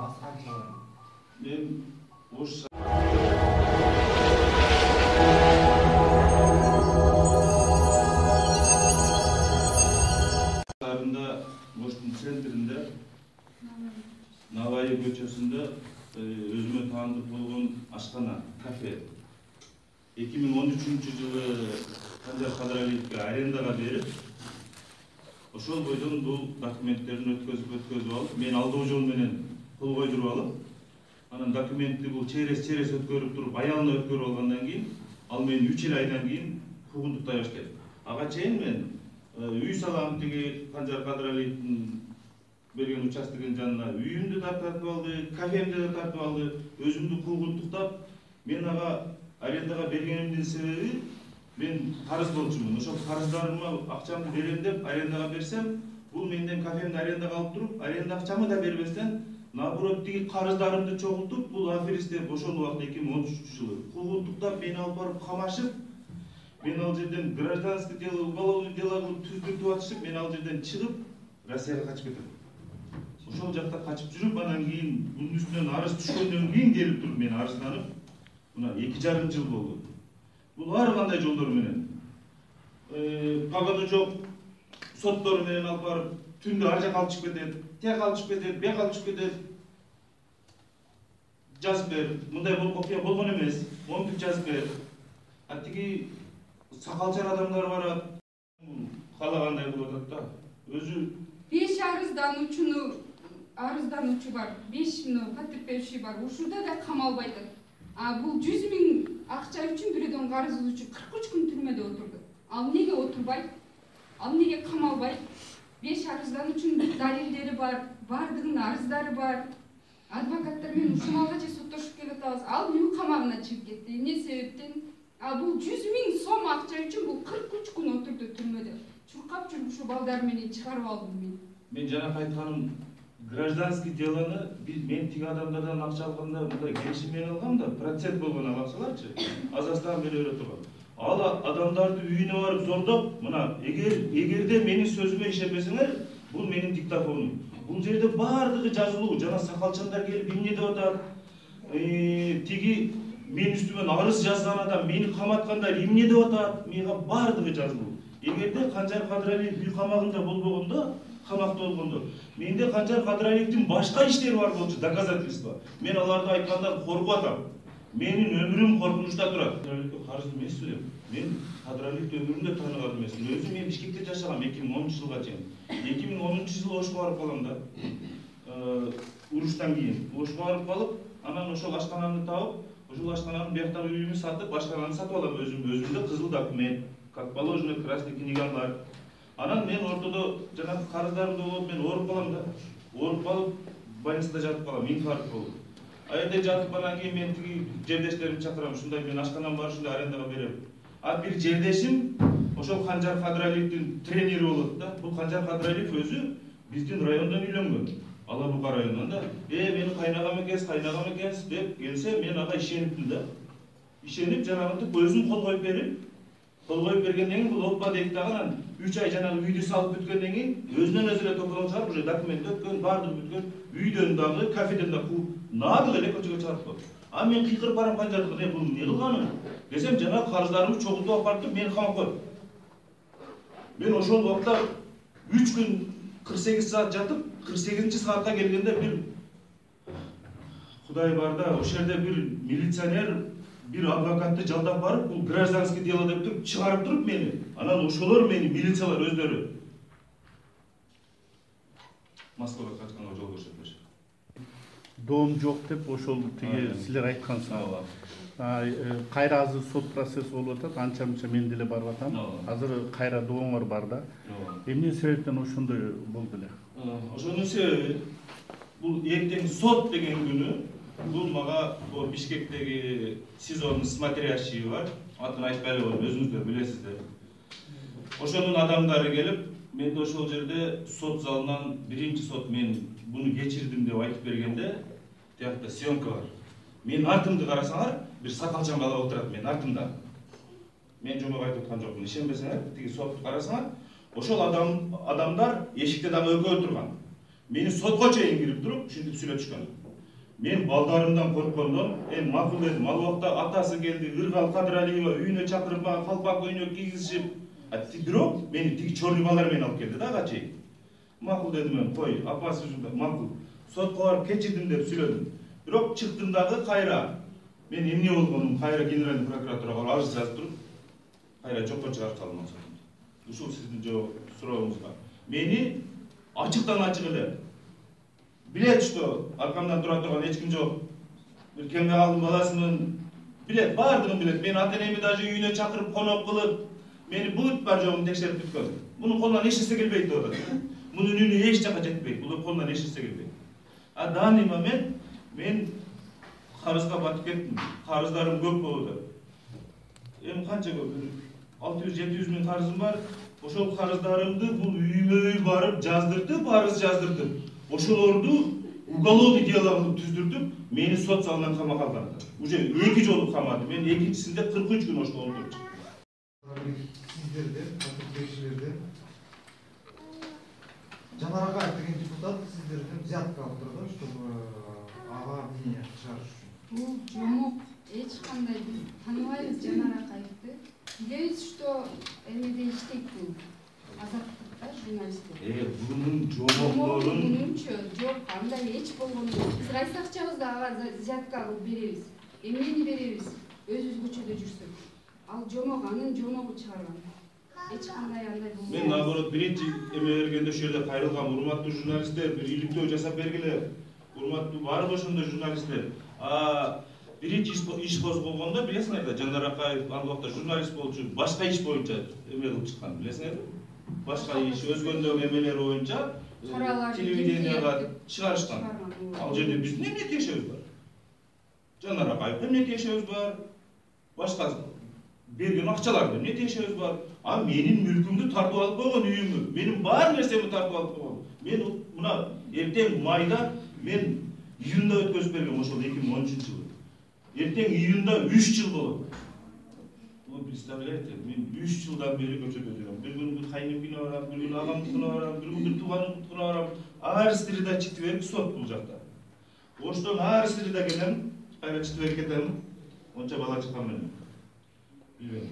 жасы қанша бар? Мен осы Оштун центринде Навай көчөсүндө өзүмө таандык болгон ашкана, кафе 2013-жылы Канжар Кадыралиевге арендага берип, ошол бойдон бул документтерин өткөзүп алып, мен алдоо жол менен кол койдуруп алып, анан документти бул через өткөрүп туруп, аялына өткөрүп алгандан кийин, ал мен 3 жыл айдан кийин куугунтуктай баштайм. Ага чейин мен үй салам тиги Канжар Кадыралиевдин берген участогын жанына үйүмдү тартып алды, кафемди да тартып алды, өзүмдү куугунтуктап, мен ага арендага бергенимдин себеби мен карыз болчумун. Ошол карыздарыма акчамды берем деп арендага берсем, бул менден кафемди арендага алып туруп, аренда акчамы да бербестен, наоборот тиги карыздарымды чогултуп, бул аферисттер ошол убакта 2013-жылы куугунтуктап мени алып барып камашып, мен ал жерден гражданский дело, уголовный дело түздүртүп атышып, мен ал жерден чыгып, Россияга качып кетем. Ошол жакта качып жүрүп, анан кийин бунун үстүнөн арыз түшкөндөн кийин келип туруп мен арызданып, мына 2,5 жыл болду. Бул ар кандай жолдор менен. Погону жок соттор менен алып барып, түндө ар жака алып чыгып кетет, тияка алып чыгып кетет, бияка алып чыгып кетет. Жазып бер, мындай окуя болгон эмес, монтип жазып бер. А тиги сакалчар адамдар барат, каалагандай болуп атат да. Өзү 5 арыздануучу бар, 5 потерпевший бар. Ушурда да камалбай атат. А бул 100 000 акча үчүн бирөөдөн карыз алуучу 43 күн түрмөдө отурду. Ал неге отурбайт? Ал неге камалбайт? 5 арыздануучунун далилдери бар, бардыгынын арыздары бар. Адвокаттар менен ушуналга же соттошуп келатабыз. Ал үй камагына чыгып кетти. Эмне себептен? А бул 100 000 сом акча үчүн бул 43 күн отурду түрмөдө. Чуркап жүрүп ушу балдар менен чыгарып алдым мен. Мен жана айтканым, гражданский делону мен тиги адамдардан акча алганда мындай келишим менен алгам да, процент болгон акчаларчы. Азастан бери өрө турган. Ал адамдарды үйүнө барып зордоп, мына эгерде менин сөзүмө ишенбесеңер, бул менин диктофонум. Бул жерде бардыгы жазылуу, жана сакалчандар келип эмне деп атат? Тиги мен үстүмөн арыз жазган адам мени каматкандар эмне деп атат? Мага бардыгы жазылуу. Эгерде Канжар Кадыралиев үй камагында болбогондо, камакта болгондо, менде Канжар Кадыралиевдин башка иштери бар болчу, доказательство. Мен аларды айткандан коркуп атам. Менин өмүрүм коркунучта турат. Кадыралиевге карыз эмес элем. Мен Кадыралиевди өмүрүмдө тааныган эмесмин. Өзүм мен Бишкекте жашагам 2010 жылга чейин. 2010 жылы Ошко барып калам да. Уруштан кийин Ошко барып калып, анан ошол ашкананы табып, ошол ашкананын бияктагы үйүмдү сатып, ашкананы сатып алам өзүмдө кызыл документ, как положено, красный книгам бар. Анан мен ортодо жанагы карыздарымды болуп мен ооруп калам да. Ооруп калып, больницада жатып калам, инфаркт болуп. А жерде жатып анан кийин мен тиги жердештеримди чакырам, ушундай мен ашканам бар, ушундай арендага берем. А бир жердешим ошол Канжар Кадыралиевдин тренери болот да. Бул Канжар Кадыралиев өзү биздин райондон үйлөнгөн. Алабуга районунан да. Мени кайнагам экенсиз деп келсе, мен ага ишениптим да. Ишенип жанагынтип өзүм кол коюп берип, кол коюп бергенден кийин бул оппа дейт дагы 3 ай жанагы үйдү салып бүткөндөн кийин өзүнөн өзү эле топонол чыгарып, уже документ өткөн, бардыгы бүткөн, үйдөн дагы, кафеден да кууп, нагыл эле көчөгө чыгарып коет. А мен кыйкырып барам Канжарга, бул эмне кылганың? Десем, жанагы карыздарымды чогултуп алып барып мени камап коет. Мен ошол убакта 3 күн 48 саат жатып, 48-саатка келгенде бир Кудай бар да, ошол жерде бир милиционер бир адвокатты жалдап барып, бул гражданский дело деп туруп чыгарып туруп мени. Анан ошолор мени милициялар өздөрү Москвага качканга жол көрсөттүр. Дом жок деп ошол тиги силер айткансыңар. Кайра азыр сот процесси болуп атат, анча-мынча мен деле барып атам. Азыр кайра дооңор бар да. Эмне себептен ошондой болду эле? Ошонун себеби бул эртең сот деген күнү бул мага Бишкектеги СИЗОнун смотрящий бар. Атын айтпай эле коеюн, өзүңүздөр билесиздер. Ошонун адамдары келип, менде ошол жерде сот залынан биринчи сот мен буну кечирдим деп айтып бергенде, тиякта съемка бар. Мен артымды карасаңар, бир сакалчан бала отурат менин артымда. Мен жомок айтып аткан жокмун. Ишенбесеңер, тиги сотту карасаңар, ошол адамдар эшикте дагы экөө турган. Мени сотко чейин кирип туруп, ушинтип сүйлөтүшкөн. Мен балдарымдан корккондон макул дедим. Ал убакта атасы келди, Ыргал Кадыралиева үйүнө чакырып мага калпак үйүнө кийгизишип, бирок мени тиги чорный балдар менен алып келди да качы. Макул дедим мен, кой, апасы макул. Сотко барып кечирдим деп сүйлөдүм. Бирок чыктым дагы кайра. Мен эмне болгонум кайра генеральный прокуратурага арыз жазып туруп, кайра жокко чыгарып салдым. Ушул сиздин сурооңузга. Мени ачыктан ачык эле билет, что аркамдан тура турган эч ким жок. Бир кембагалдын баласымын. Билет, баардыгын билет. Мен ата-энеми даже үйүнө чакырып конок кылып, мени бүт бар жогун текшерип бүткөн. Мунун колунан эч нерсе келбейт деп атат. Мунун үнү эч жака жетпейт. Мунун колунан эч нерсе келбейт. А данный момент мен карызга батып кеттим. Карыздарым көп болду. Канча көп? 600-700 миң карызым бар. Ошол карыздарымды бул үймө-үй барып жаздыртып, арыз жаздыртып, ошолорду уголовный дело кылып түздүртүп, мени сот залынан камакка алган. Уже 2 жолу камады. Мен экинчисинде 43 күн ошол отурчу. Сиздерден, катышкылерден Жанар Акаев деген депутат сиздерден взятка алып турду, чтобы ага мнение чыгарыш үчүн. Бул жомок эч кандай биз тааныбайбыз Жанар Акаевди. Билебиз, что эмеде иштейт бул азаттыкта журналисттер. Bunun jomoklorun Мунунчу жок, андай эч болгон жок. Биз райсакчабызды ага взятка алып беребиз. Эмнени беребиз? Өзүбүз көчөдө жүрсөк. Ал жомок, анын жомогу чыгарган. Эч кандай андай болбойт. мен наоборот биринчи эме бергенде ошол жерде кайрылгам. Урматтуу журналисттер, бир иликтөө жасап бергиле. Урматтуу баары ошондой журналисттер. Биринчи иш козголгондо билесиңер да, Жанар Акаев ал убакта журналист болчу, башка иш боюнча эме кылып чыккан, билесиңер да? Башка иш, өзгөндөгү эмелер боюнча телевиденияга чыгарышкан. Ал жерде биздин эмне тиешебиз бар? Жанар Акаев эмне тиешебиз бар? Башка берген акчаларды эмне тиешебиз бар? А менин мүлкүмдү тартып алып койгон, үйүмдү, менин бар нерсемди тартып алып койгон. Мен мына эртең майда мен июнда өткөзүп бергем, ошол 2013-жылы. Эртең июнда 3 жыл болот. Вы представляете, мен 3 жылдан бери көчөдө жүрөм. Бир күн кайныкына барам, бир күн агамдыкына барам, бир күн тууганымдыкына барам. Арыз тирда четверг сот бул жакта. Оштон арыз тирда келем, кайра четверг кетем. Онча бала чыккан менен. Билбейм.